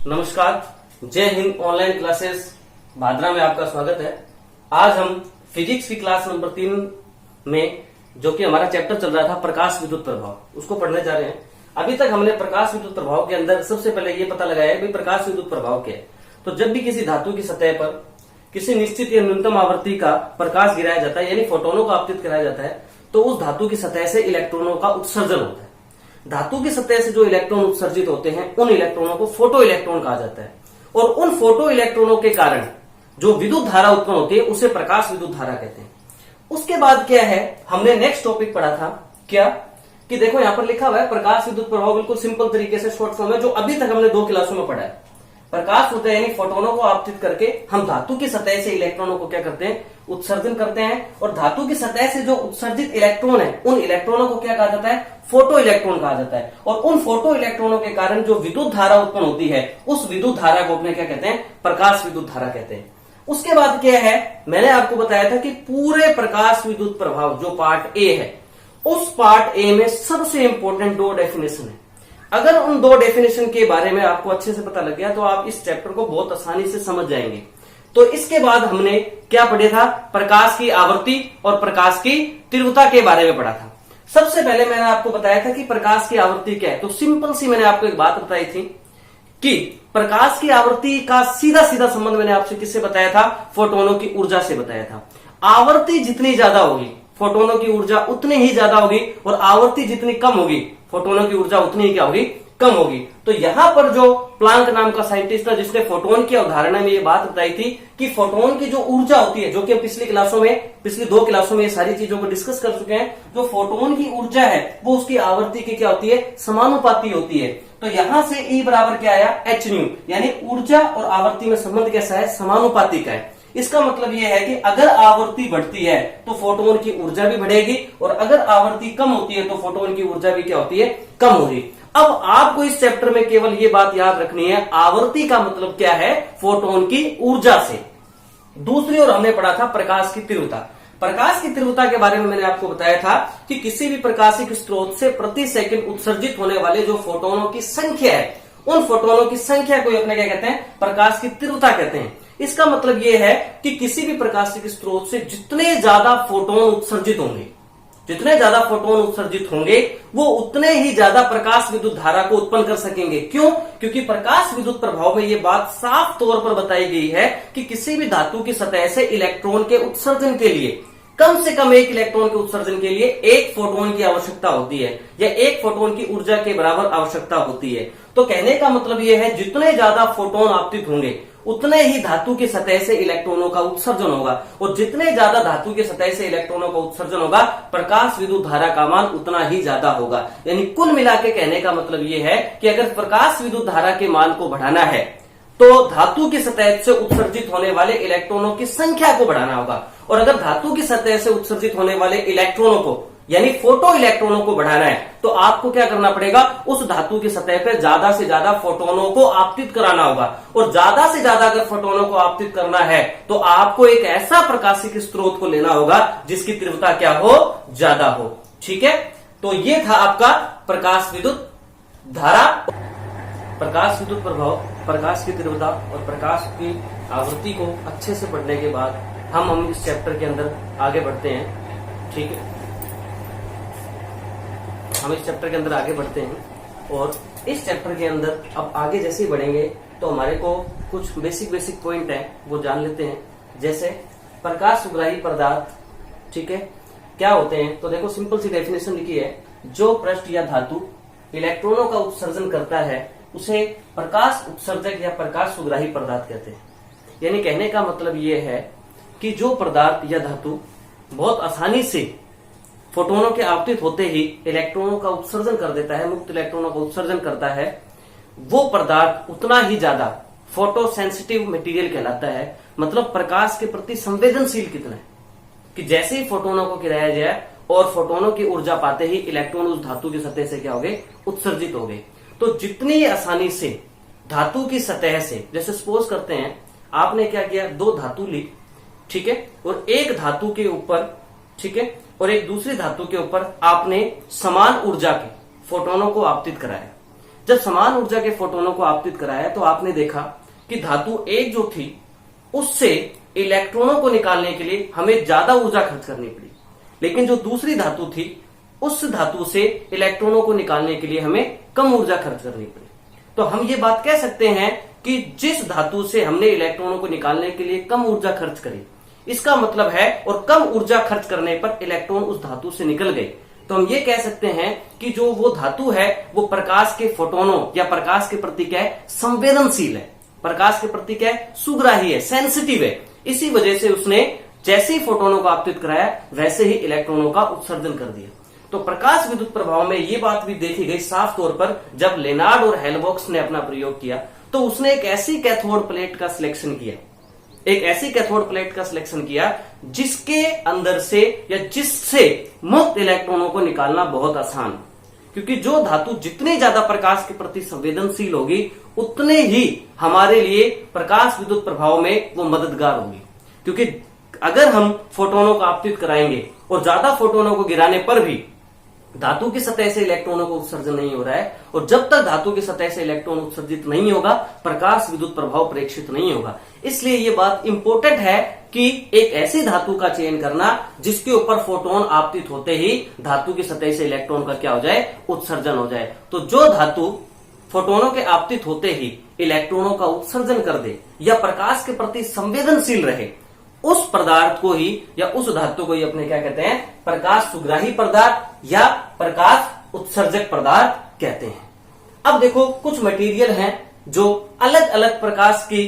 नमस्कार, जय Hind. Online classes Bhadra में आपका स्वागत है। आज हम फिजिक्स की क्लास नंबर 3 में जो कि हमारा चैप्टर चल रहा था प्रकाश विद्युत प्रभाव, उसको पढ़ने जा रहे हैं। अभी तक हमने प्रकाश विद्युत प्रभाव के अंदर सबसे पहले ये पता लगाया है कि प्रकाश विद्युत प्रभाव क्या है। तो जब भी किसी धातु की सतह पर किसी निश्चित या न्यूनतम आवृत्ति का प्रकाश गिराया जाता है, यानी फोटोनों को आपतित कराया जाता है, तो उस धातु की सतह से इलेक्ट्रॉनों का उत्सर्जन होता है। धातु की सतह से जो इलेक्ट्रॉन उत्सर्जित होते हैं उन इलेक्ट्रॉनों को फोटो इलेक्ट्रॉन कहा जाता है, और उन फोटो इलेक्ट्रॉनों के कारण जो विद्युत धारा उत्पन्न होती है उसे प्रकाश विद्युत धारा कहते हैं। उसके बाद क्या है, हमने नेक्स्ट टॉपिक पढ़ा था क्या कि देखो यहां पर लिखा हुआ है प्रकाश विद्युत प्रभाव, बिल्कुल सिंपल तरीके से शॉर्ट फॉर्म है, जो अभी तक हमने 2 क्लासों में पढ़ा है। प्रकाश होता है यानी फोटोनों को आपतित करके हम धातु की सतह से इलेक्ट्रॉनों को क्या करते हैं, उत्सर्जन करते हैं, और धातु की सतह से जो उत्सर्जित इलेक्ट्रॉन है उन इलेक्ट्रॉनों को क्या कहा जाता है, फोटो इलेक्ट्रॉन कहा जाता है। और उन फोटो इलेक्ट्रॉनों के कारण जो विद्युत धारा उत्पन्न होती है उस विद्युत धारा को अपने क्या कहते हैं, प्रकाश विद्युत धारा कहते हैं। उसके बाद क्या है, मैंने आपको बताया था कि पूरे प्रकाश विद्युत प्रभाव जो पार्ट ए है, उस पार्ट ए में सबसे इंपॉर्टेंट 2 डेफिनेशन है। अगर उन 2 डेफिनेशन के बारे में आपको अच्छे से पता लग गया तो आप इस चैप्टर को बहुत आसानी से समझ जाएंगे। तो इसके बाद हमने क्या पढ़ा था, प्रकाश की आवृत्ति और प्रकाश की तीव्रता के बारे में पढ़ा था। सबसे पहले मैंने आपको बताया था कि प्रकाश की आवृत्ति क्या है। तो सिंपल सी मैंने आपको एक बात बताई थी कि प्रकाश की आवृत्ति का सीधा सीधा संबंध मैंने आपसे किससे बताया था, फोटोनों की ऊर्जा से बताया था। आवृत्ति जितनी ज्यादा होगी फोटोनों की ऊर्जा उतनी ही ज्यादा होगी, और आवृत्ति जितनी कम होगी फोटोनों की ऊर्जा उतनी ही क्या होगी, कम होगी। तो यहां पर जो प्लांक नाम का साइंटिस्ट था जिसने फोटोन की अवधारणा में ये बात बताई थी कि फोटोन की जो ऊर्जा होती है, जो कि पिछली 2 क्लासों में ये सारी चीजों को डिस्कस कर चुके हैं, जो फोटोन की ऊर्जा है वो उसकी आवृत्ति की क्या होती है, समानुपाती होती है। तो यहां से E बराबर क्या आया, एच न्यू, यानी ऊर्जा और आवृत्ति में संबंध कैसा है, समानुपाती का है। इसका मतलब यह है कि अगर आवृत्ति बढ़ती है तो फोटोन की ऊर्जा भी बढ़ेगी, और अगर आवृत्ति कम होती है तो फोटोन की ऊर्जा भी क्या होती है, कम होगी। अब आपको इस चैप्टर में केवल ये बात याद रखनी है, आवृत्ति का मतलब क्या है, फोटोन की ऊर्जा से। दूसरी ओर हमने पढ़ा था प्रकाश की तीव्रता। प्रकाश की तीव्रता के बारे में मैंने आपको बताया था कि किसी भी प्रकाशिक स्रोत से प्रति सेकंड उत्सर्जित होने वाले जो फोटोनों की संख्या है, उन फोटोनों की संख्या को अपने क्या कहते हैं, प्रकाश की तीव्रता कहते हैं। इसका मतलब यह है कि किसी भी प्रकाशिक स्रोत से जितने ज्यादा फोटोन उत्सर्जित होंगे वो उतने ही ज्यादा प्रकाश विद्युत धारा को उत्पन्न कर सकेंगे। क्यों? क्योंकि प्रकाश विद्युत प्रभाव में यह बात साफ तौर पर बताई गई है कि किसी भी धातु की सतह से इलेक्ट्रॉन के उत्सर्जन के लिए कम से कम 1 इलेक्ट्रॉन के उत्सर्जन के लिए 1 फोटोन की आवश्यकता होती है, या 1 फोटोन की ऊर्जा के बराबर आवश्यकता होती है। तो कहने का मतलब यह है जितने ज्यादा फोटोन आपतित होंगे उतने ही धातु की सतह से इलेक्ट्रॉनों का उत्सर्जन होगा, और जितने ज्यादा धातु की सतह से इलेक्ट्रॉनों का उत्सर्जन होगा प्रकाश विद्युत धारा का मान उतना ही ज्यादा होगा। यानी कुल मिला के कहने का मतलब यह है कि अगर प्रकाश विद्युत धारा के मान को बढ़ाना है तो धातु की सतह से उत्सर्जित होने वाले इलेक्ट्रॉनों की संख्या को बढ़ाना होगा, और अगर धातु की सतह से उत्सर्जित होने वाले इलेक्ट्रॉनों को यानी फोटो इलेक्ट्रॉनों को बढ़ाना है तो आपको क्या करना पड़ेगा, उस धातु की सतह पर ज्यादा से ज्यादा फोटोनों को आपतित कराना होगा। और ज्यादा से ज्यादा अगर फोटोनों को आपतित करना है तो आपको एक ऐसा प्रकाशिक स्रोत को लेना होगा जिसकी तीव्रता क्या हो, ज्यादा हो। ठीक है, तो ये था आपका प्रकाश विद्युत धारा, प्रकाश विद्युत प्रभाव, प्रकाश की तीव्रता और प्रकाश की आवृत्ति को अच्छे से पढ़ने के बाद हम इस चैप्टर के अंदर आगे बढ़ते हैं। ठीक है, हम इस चैप्टर के अंदर आगे बढ़ते हैं, और इस चैप्टर के अंदर अब आगे जैसे ही बढ़ेंगे तो हमारे को कुछ बेसिक पॉइंट है वो जान लेते हैं। जैसे प्रकाश सुग्राही पदार्थ, ठीक है, क्या होते हैं। तो देखो सिंपल सी डेफिनेशन लिखी है, जो पृष्ठ या धातु इलेक्ट्रॉनों का उत्सर्जन करता है उसे प्रकाश उत्सर्जक या प्रकाश सुग्राही पदार्थ कहते हैं। यानी कहने का मतलब ये है कि जो पदार्थ या धातु बहुत आसानी से फोटोनों के आपतित होते ही इलेक्ट्रॉनों का उत्सर्जन कर देता है, मुक्त इलेक्ट्रॉनों का उत्सर्जन करता है, वो पदार्थ उतना ही ज्यादा फोटो सेंसिटिव मटेरियल कहलाता है। मतलब प्रकाश के प्रति संवेदनशील कितना है कि जैसे ही फोटोनों को गिराया जाए और फोटोनों की ऊर्जा पाते ही इलेक्ट्रॉन उस धातु की सतह से क्या हो गए, उत्सर्जित हो गए। तो जितनी आसानी से धातु की सतह से, जैसे सपोज करते हैं आपने क्या किया, 2 धातु ली, ठीक है, और एक धातु के ऊपर, ठीक है, और एक दूसरी धातु के ऊपर आपने समान ऊर्जा के फोटोनों को आपतित कराया। जब समान ऊर्जा के फोटोनों को आपतित कराया तो आपने देखा कि धातु एक जो थी उससे इलेक्ट्रॉनों को निकालने के लिए हमें ज्यादा ऊर्जा खर्च करनी पड़ी, लेकिन जो दूसरी धातु थी उस धातु से इलेक्ट्रॉनों को निकालने के लिए हमें कम ऊर्जा खर्च करनी पड़ी। तो हम ये बात कह सकते हैं कि जिस धातु से हमने इलेक्ट्रॉनों को निकालने के लिए कम ऊर्जा खर्च करी, इसका मतलब है, और कम ऊर्जा खर्च करने पर इलेक्ट्रॉन उस धातु से निकल गए, तो हम ये कह सकते हैं कि जो वो धातु है वो प्रकाश के फोटोनों या प्रकाश के प्रति क्या है, संवेदनशील है, प्रकाश के प्रति क्या है, सुग्राही है, सेंसिटिव है। इसी वजह से उसने जैसे ही फोटोनों को आपतित कराया वैसे ही इलेक्ट्रॉनों का उत्सर्जन कर दिया। तो प्रकाश विद्युत प्रभाव में ये बात भी देखी गई साफ तौर पर, जब लेनार्ड और हेल्महोल्ट्ज ने अपना प्रयोग किया तो उसने एक ऐसी कैथोड प्लेट का सिलेक्शन किया, एक ऐसी कैथोड प्लेट का सिलेक्शन किया जिसके अंदर से या जिससे मुक्त इलेक्ट्रॉनों को निकालना बहुत आसान, क्योंकि जो धातु जितनी ज्यादा प्रकाश के प्रति संवेदनशील होगी उतने ही हमारे लिए प्रकाश विद्युत प्रभाव में वो मददगार होगी। क्योंकि अगर हम फोटोनों को आपतित कराएंगे और ज्यादा फोटोनों को गिराने पर भी धातु की सतह से इलेक्ट्रॉनों को उत्सर्जन नहीं हो रहा है, और जब तक धातु की सतह से इलेक्ट्रॉन उत्सर्जित नहीं होगा प्रकाश विद्युत प्रभाव प्रेक्षित नहीं होगा। इसलिए ये बात इंपॉर्टेंट है कि एक ऐसी धातु का चयन करना जिसके ऊपर फोटोन आपतित होते ही धातु की सतह से इलेक्ट्रॉन का क्या हो जाए, उत्सर्जन हो जाए। तो जो धातु फोटोनों के आपतित होते ही इलेक्ट्रॉनों का उत्सर्जन कर दे या प्रकाश के प्रति संवेदनशील रहे, उस पदार्थ को ही या उस धातु को ही अपने क्या कहते हैं, प्रकाश सुग्राही पदार्थ या प्रकाश उत्सर्जक पदार्थ कहते हैं। अब देखो कुछ मटेरियल हैं जो अलग अलग प्रकाश की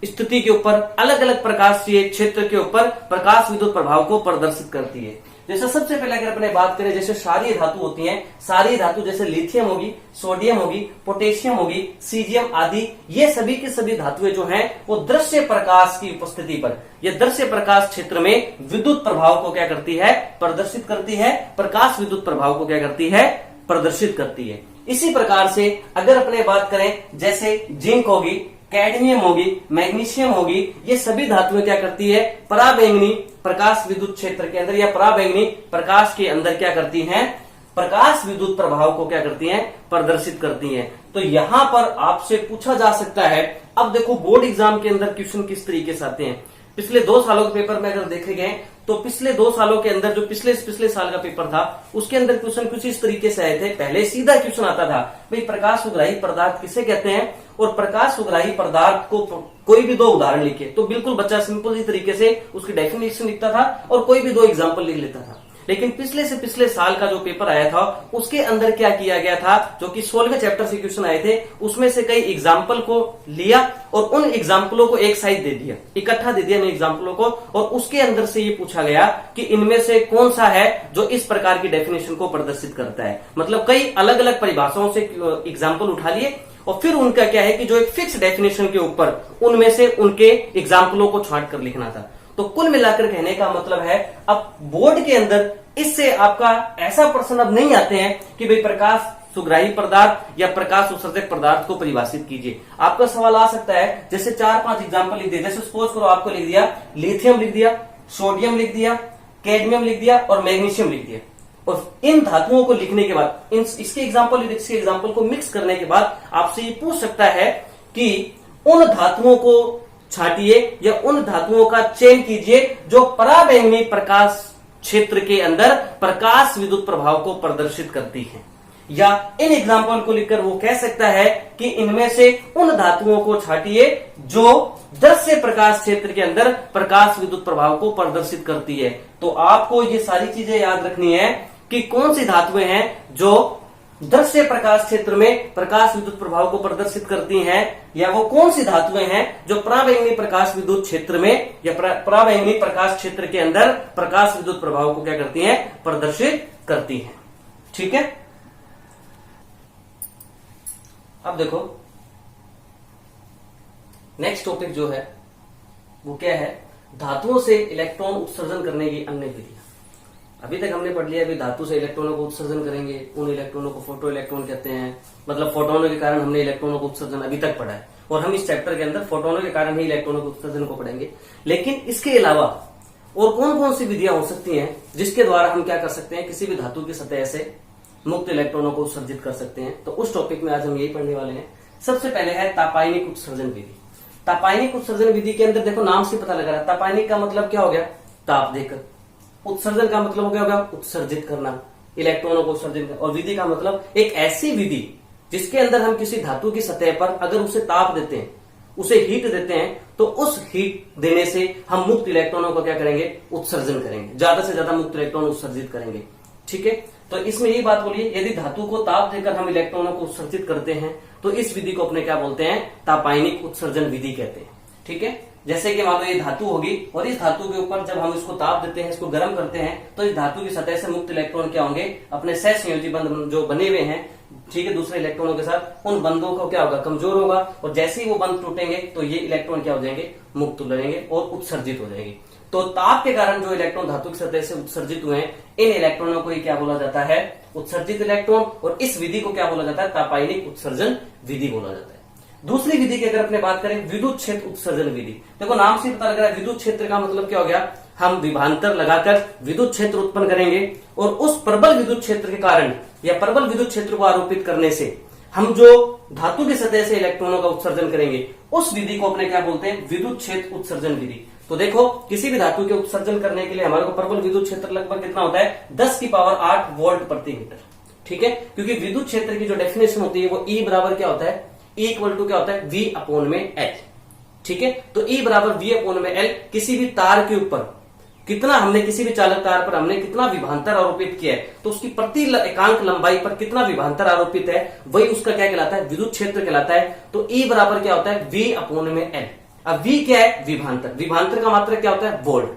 स्थिति के ऊपर, अलग अलग प्रकाशीय क्षेत्र के ऊपर प्रकाश विद्युत प्रभाव को प्रदर्शित करती है। जैसे सबसे पहले अगर अपने बात करें, जैसे क्षारीय धातु होती हैं, क्षारीय धातु जैसे लिथियम होगी, सोडियम होगी, पोटेशियम होगी, सीजियम आदि, ये सभी की सभी धातुएं जो हैं वो दृश्य प्रकाश की उपस्थिति पर या दृश्य प्रकाश क्षेत्र में विद्युत प्रभाव को क्या करती है, प्रदर्शित करती है, प्रकाश विद्युत प्रभाव को क्या करती है, प्रदर्शित करती है। इसी प्रकार से अगर अपने बात करें, जैसे जिंक होगी, कैडमियम होगी, मैग्नीशियम होगी, ये सभी धातुएं क्या करती है, पराबैंगनी प्रकाश विद्युत क्षेत्र के अंदर या पराबैंगनी प्रकाश के अंदर क्या करती हैं, प्रकाश विद्युत प्रभाव को क्या करती हैं, प्रदर्शित करती हैं। तो यहां पर आपसे पूछा जा सकता है, अब देखो बोर्ड एग्जाम के अंदर क्वेश्चन किस तरीके से आते हैं। पिछले 2 सालों के पेपर में अगर देखे गए तो पिछले 2 सालों के अंदर जो पिछले साल का पेपर था उसके अंदर क्वेश्चन कुछ इस तरीके से आए थे। पहले सीधा क्वेश्चन आता था, भाई प्रकाश सुग्राही पदार्थ किसे कहते हैं, और प्रकाश सुग्राही पदार्थ को कोई भी 2 उदाहरण लिखे, तो बिल्कुल बच्चा सिंपल ही तरीके से उसकी डेफिनेशन लिखता था और कोई भी 2 एग्जाम्पल लिख लेता था। लेकिन पिछले से पिछले साल का जो पेपर आया था उसके अंदर क्या किया गया था, जो कि 16वें चैप्टर से क्वेश्चन आए थे, उसमें से कई एग्जाम्पल को लिया और उन एग्जाम्पलों को एक साइड दे दिया, इकट्ठा दे दिया इन एग्जाम्पलों को, और उसके अंदर से ये पूछा गया कि इनमें से कौन सा है जो इस प्रकार की डेफिनेशन को प्रदर्शित करता है। मतलब कई अलग अलग परिभाषाओं से एग्जाम्पल उठा लिए और फिर उनका क्या है कि जो एक फिक्स डेफिनेशन के ऊपर उनमें से उनके एग्जाम्पलों को छांट कर लिखना था। तो कुल मिलाकर कहने का मतलब है, अब बोर्ड के अंदर इससे आपका ऐसा प्रश्न अब नहीं आते हैं कि भाई प्रकाश सुग्राही पदार्थ या प्रकाश उत्सर्जक पदार्थ को परिभाषित कीजिए। आपका सवाल आ सकता है, जैसे 4-5 एग्जाम्पल लिख दिए, जैसे सपोज करो आपको लिख दिया लिथियम लिख दिया, सोडियम लिख दिया, कैडमियम लिख दिया और मैग्नीशियम लिख दिया, और इन धातुओं को लिखने के बाद इसके एग्जाम्पल को मिक्स करने के बाद आपसे ये पूछ सकता है कि उन धातुओं को छांटिए या उन धातुओं का चयन कीजिए जो पराबैंगनी प्रकाश क्षेत्र के अंदर प्रकाश विद्युत प्रभाव को प्रदर्शित करती हैं। या इन एग्जाम्पल को लिखकर वो कह सकता है कि इनमें से उन धातुओं को छांटिए जो दृश्य प्रकाश क्षेत्र के अंदर प्रकाश विद्युत प्रभाव को प्रदर्शित करती है। तो आपको ये सारी चीजें याद रखनी है कि कौन सी धातुएं हैं जो दृश्य प्रकाश क्षेत्र में प्रकाश विद्युत प्रभाव को प्रदर्शित करती हैं, या वो कौन सी धातुएं हैं जो पराबैंगनी प्रकाश विद्युत क्षेत्र में या पराबैंगनी प्रकाश क्षेत्र के अंदर प्रकाश विद्युत प्रभाव को क्या करती हैं, प्रदर्शित करती हैं। ठीक है, अब देखो नेक्स्ट टॉपिक जो है वो क्या है, धातुओं से इलेक्ट्रॉन उत्सर्जन करने की अन्य विधियां। अभी तक हमने पढ़ लिया, अभी धातु से इलेक्ट्रॉनों को उत्सर्जन करेंगे, उन इलेक्ट्रॉनों को फोटो इलेक्ट्रॉन कहते हैं, मतलब फोटोनों के कारण हमने इलेक्ट्रॉनों को उत्सर्जन अभी तक पढ़ा है, और हम इस चैप्टर के अंदर फोटोनों के कारण ही इलेक्ट्रॉनों के उत्सर्जन को पढ़ेंगे। लेकिन इसके अलावा और कौन कौन सी विधियां हो सकती हैं जिसके द्वारा हम क्या कर सकते हैं, किसी भी धातु की सतह से मुक्त इलेक्ट्रॉनों को उत्सर्जित कर सकते हैं। तो उस टॉपिक में आज हम यही पढ़ने वाले हैं। सबसे पहले है तापायनिक उत्सर्जन विधि। तापायनिक उत्सर्जन विधि के अंदर देखो नाम से पता लग रहा है, तापायनिक का मतलब क्या हो गया, ताप देकर। उत्सर्जन का मतलब हो गया उत्सर्जित करना, इलेक्ट्रॉनों को उत्सर्जित करना। और विधि का मतलब एक ऐसी विधि जिसके अंदर हम किसी धातु की सतह पर अगर उसे ताप देते हैं, उसे हीट देते हैं, तो उस हीट देने से हम मुक्त इलेक्ट्रॉनों को क्या करेंगे, उत्सर्जन करेंगे, ज्यादा से ज्यादा मुक्त इलेक्ट्रॉन उत्सर्जित करेंगे। ठीक है, तो इसमें यही बात बोलिए, यदि धातु को ताप देकर हम इलेक्ट्रॉनों को उत्सर्जित करते हैं तो इस विधि को अपने क्या बोलते हैं, तापायनिक उत्सर्जन विधि कहते हैं। ठीक है, जैसे कि मान लो ये धातु होगी और इस धातु के ऊपर जब हम इसको ताप देते हैं, इसको गर्म करते हैं, तो इस धातु की सतह से मुक्त इलेक्ट्रॉन क्या होंगे, अपने सहसंयोजी बंध जो बने हुए हैं, ठीक है, दूसरे इलेक्ट्रॉनों के साथ, उन बंधों को क्या होगा, कमजोर होगा। और जैसे ही वो बंध टूटेंगे तो ये इलेक्ट्रॉन क्या हो जाएंगे, मुक्त रहेंगे और उत्सर्जित हो जाएंगे। तो ताप के कारण जो इलेक्ट्रॉन धातु की सतह से उत्सर्जित हुए हैं, इन इलेक्ट्रॉनों को ही क्या बोला जाता है, उत्सर्जित इलेक्ट्रॉन। और इस विधि को क्या बोला जाता है, तापायनिक उत्सर्जन विधि बोला जाता है। दूसरी विधि की अगर अपने बात करें, विद्युत क्षेत्र उत्सर्जन विधि। देखो नाम से पता लग रहा है, विद्युत क्षेत्र का मतलब क्या हो गया, हम विभवांतर लगाकर विद्युत क्षेत्र उत्पन्न करेंगे और उस प्रबल विद्युत क्षेत्र के कारण या प्रबल विद्युत क्षेत्र को आरोपित करने से हम जो धातु की सतह से इलेक्ट्रॉनों का उत्सर्जन करेंगे, उस विधि को अपने क्या बोलते हैं, विद्युत क्षेत्र उत्सर्जन विधि। तो देखो किसी भी धातु के उत्सर्जन करने के लिए हमारे को प्रबल विद्युत क्षेत्र लगभग कितना होता है, 10 की पावर 8 वोल्ट प्रति मीटर। ठीक है, क्योंकि विद्युत क्षेत्र की जो डेफिनेशन होती है वो E बराबर क्या होता है, E इक्वल टू क्या होता है, V अपॉन में L। ठीक है, तो E बराबर V अपॉन में L। किसी भी तार के ऊपर कितना हमने, किसी भी चालक तार पर हमने कितना विभवांतर आरोपित किया है, तो उसकी प्रति एकांक लंबाई पर कितना विभवांतर आरोपित है, वही उसका क्या कहलाता है, विद्युत क्षेत्र कहलाता है। तो E बराबर क्या होता है, V अपॉन में L। अब V क्या है, विभवांतर। विभवांतर का मात्रक क्या होता है, वोल्ट।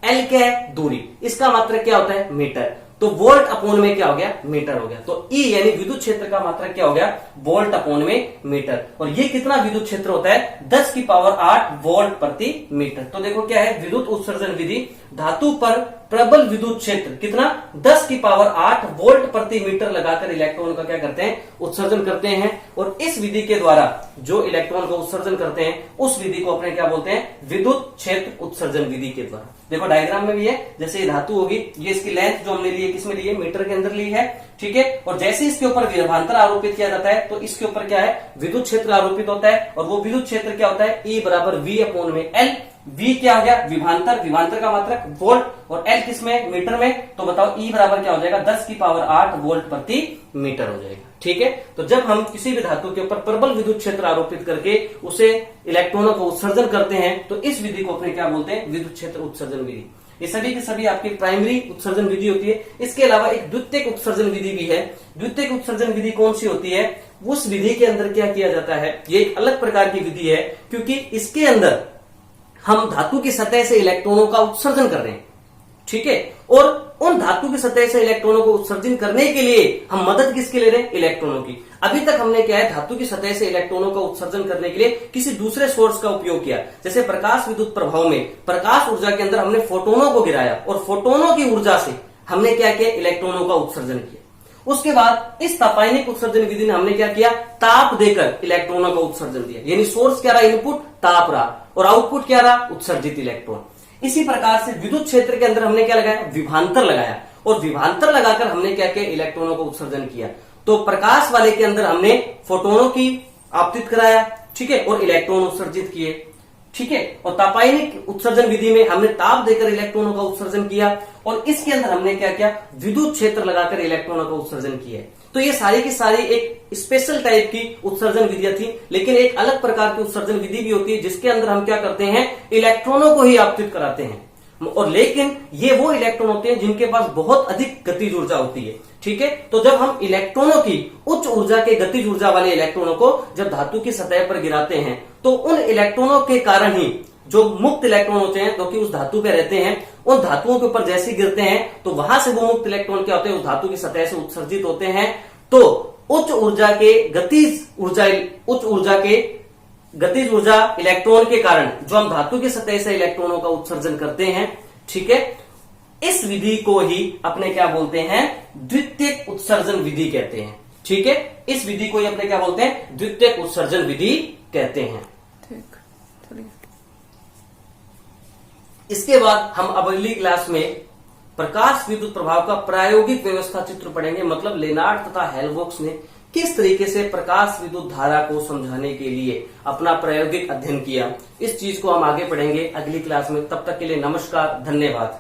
L क्या है, दूरी। इसका मात्रक क्या होता है, मीटर। तो वोल्ट अपॉन में क्या हो गया, मीटर हो गया। तो E यानी विद्युत क्षेत्र का मात्रक क्या हो गया, वोल्ट अपॉन में मीटर। और ये कितना विद्युत क्षेत्र होता है, 10 की पावर 8 वोल्ट प्रति मीटर। तो देखो क्या है, विद्युत उत्सर्जन विधि, धातु पर प्रबल विद्युत क्षेत्र कितना, 10 की पावर 8 वोल्ट प्रति मीटर लगाकर इलेक्ट्रॉन का क्या करते हैं, उत्सर्जन करते हैं। और इस विधि के द्वारा जो इलेक्ट्रॉन को उत्सर्जन करते हैं, उस विधि को अपने क्या बोलते हैं, विद्युत क्षेत्र उत्सर्जन विधि के द्वारा। देखो डायग्राम में भी है, जैसे ये धातु होगी, ये इसकी लेंथ जो हमने ली है, किसमें ली है, मीटर के अंदर ली है। ठीक है, और जैसे इसके ऊपर विभवांतर आरोपित किया जाता है, तो इसके ऊपर क्या है, विद्युत क्षेत्र आरोपित होता है। और वो विद्युत क्षेत्र क्या होता है, E बराबर V अपॉन में L। V क्या हो गया, विभवांतर। विभवांतर का मात्रक वोल्ट और L किसमें, मीटर में। तो बताओ E बराबर क्या हो जाएगा, 10 की पावर 8 वोल्ट प्रति मीटर हो जाएगा। ठीक है, तो जब हम किसी भी धातु के ऊपर प्रबल विद्युत क्षेत्र आरोपित करके उसे इलेक्ट्रॉनों को उत्सर्जन करते हैं, तो इस विधि को अपने क्या बोलते हैं, विद्युत क्षेत्र उत्सर्जन विधि। ये सभी के सभी आपकी प्राइमरी उत्सर्जन विधि होती है। इसके अलावा एक द्वितीयक उत्सर्जन विधि भी है। द्वितीयक उत्सर्जन विधि कौन सी होती है, उस विधि के अंदर क्या किया जाता है, ये एक अलग प्रकार की विधि है, क्योंकि इसके अंदर हम धातु की सतह से इलेक्ट्रॉनों का उत्सर्जन कर रहे हैं। ठीक है, और उन धातु की सतह से इलेक्ट्रॉनों को उत्सर्जन करने के लिए हम मदद किसके ले रहे हैं, इलेक्ट्रॉनों की। अभी तक हमने क्या है, धातु की सतह से इलेक्ट्रॉनों का उत्सर्जन करने के लिए किसी दूसरे सोर्स का उपयोग किया। जैसे प्रकाश विद्युत प्रभाव में प्रकाश ऊर्जा के अंदर हमने फोटोनों को गिराया और फोटोनों की ऊर्जा से हमने क्या किया, इलेक्ट्रॉनों का उत्सर्जन किया। उसके बाद इस तापायनिक उत्सर्जन विधि ने हमने क्या किया, ताप देकर इलेक्ट्रॉनों का उत्सर्जन दिया। यानी सोर्स क्या रहा, इनपुट ताप रहा, और आउटपुट क्या रहा, उत्सर्जित इलेक्ट्रॉन। इसी प्रकार से विद्युत क्षेत्र के अंदर हमने क्या लगाया, विभवांतर लगाया, और विभवांतर लगाकर हमने क्या किया, इलेक्ट्रॉनों को उत्सर्जन किया। तो प्रकाश वाले के अंदर हमने फोटोनों की आपतित कराया, ठीक है, और इलेक्ट्रॉन उत्सर्जित किए। ठीक है, और तापायनिक उत्सर्जन विधि में हमने ताप देकर इलेक्ट्रॉनों का उत्सर्जन किया, और इसके अंदर हमने क्या किया, विद्युत क्षेत्र लगाकर इलेक्ट्रॉनों का उत्सर्जन किया। तो ये सारी की सारी एक स्पेशल टाइप की उत्सर्जन विधियां थी। लेकिन एक अलग प्रकार की उत्सर्जन विधि भी होती है जिसके अंदर हम क्या करते हैं, इलेक्ट्रॉनों को ही आपतित कराते हैं। और लेकिन ये वो इलेक्ट्रॉन होते हैं जिनके पास बहुत अधिक गतिज ऊर्जा होती है। ठीक है, तो जब हम इलेक्ट्रॉनों की उच्च ऊर्जा के गतिज ऊर्जा वाले इलेक्ट्रॉनों को जब धातु की सतह पर गिराते हैं, तो उन इलेक्ट्रॉनों के कारण ही जो मुक्त इलेक्ट्रॉन होते हैं, जो कि उस धातु पे रहते हैं, उन धातुओं के ऊपर जैसे गिरते हैं, तो वहां से वो मुक्त इलेक्ट्रॉन क्या होते हैं, उस धातु की सतह से उत्सर्जित होते हैं। तो उच्च ऊर्जा के गतिज ऊर्जा इलेक्ट्रॉन के कारण जो हम धातु की सतह से इलेक्ट्रॉनों का उत्सर्जन करते हैं, ठीक है, इस विधि को ही अपने क्या बोलते हैं, द्वितीयक उत्सर्जन विधि कहते हैं। ठीक है, इस विधि को ही अपने क्या बोलते हैं, द्वितीयक उत्सर्जन विधि कहते हैं। ठीक, चलिए। इसके बाद हम अब अगली क्लास में प्रकाश विद्युत प्रभाव का प्रायोगिक व्यवस्था चित्र पढ़ेंगे, मतलब लेनार्ड तथा हेल्महोल्ट्ज ने किस तरीके से प्रकाश विद्युत धारा को समझाने के लिए अपना प्रायोगिक अध्ययन किया। इस चीज को हम आगे पढ़ेंगे अगली क्लास में। तब तक के लिए नमस्कार, धन्यवाद।